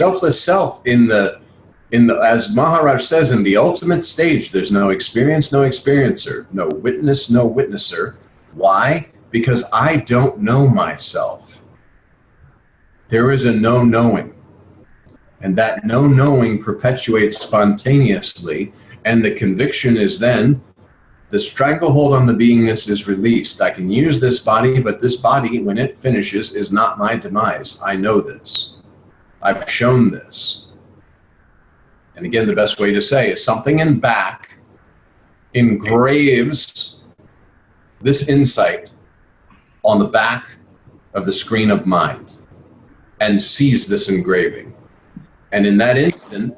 selfless self as Maharaj says, in the ultimate stage, there's no experience, no experiencer, no witness, no witnesser. Why? Because I don't know myself. There is a no knowing. And that no knowing perpetuates spontaneously. And the conviction is then, the stranglehold on the beingness is released. I can use this body, but this body, when it finishes, is not my demise. I know this. I've shown this. And again, the best way to say is something in back engraves this insight on the back of the screen of mind and sees this engraving. And in that instant,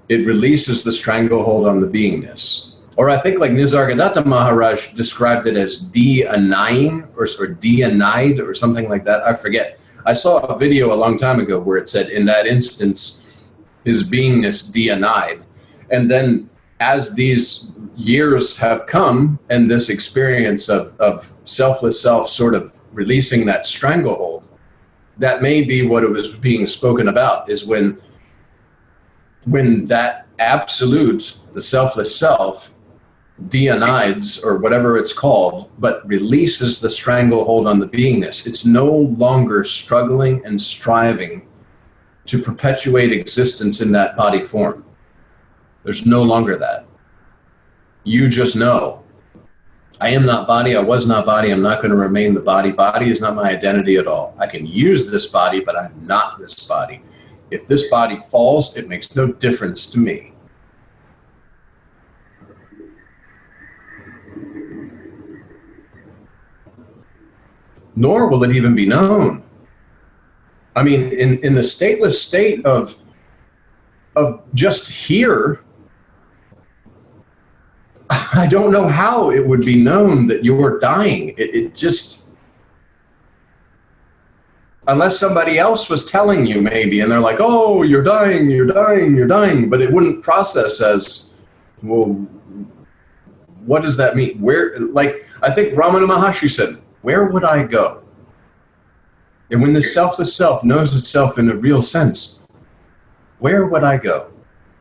it releases the stranglehold on the beingness. Or I think like Nisargadatta Maharaj described it as de-annying or de-annied or something like that. I forget. I saw a video a long time ago where it said in that instance, his beingness de-annied. And then as these years have come and this experience of selfless self sort of releasing that stranglehold, that may be what it was being spoken about, is when that absolute, the selfless self, de-annides, or whatever it's called, but releases the stranglehold on the beingness. It's no longer struggling and striving to perpetuate existence in that body form. There's no longer that. You just know, I am not body, I was not body, I'm not going to remain the body. Body is not my identity at all. I can use this body, but I'm not this body. If this body falls, it makes no difference to me. Nor will it even be known. I mean, in the stateless state of just here, I don't know how it would be known that you're dying. It just, unless somebody else was telling you maybe, and they're like, oh, you're dying, you're dying, you're dying, but it wouldn't process as, well, what does that mean? Where, like, I think Ramana Maharshi said, where would I go? And when the selfless self knows itself in a real sense, where would I go?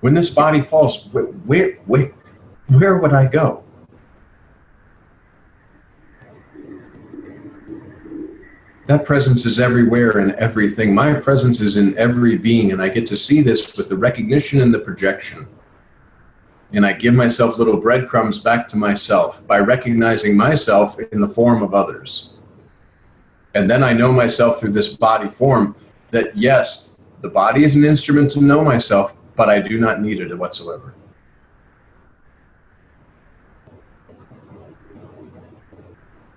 When this body falls, where would I go? That presence is everywhere and everything. My presence is in every being, and I get to see this with the recognition and the projection. And I give myself little breadcrumbs back to myself by recognizing myself in the form of others. And then I know myself through this body form that, yes, the body is an instrument to know myself, but I do not need it whatsoever.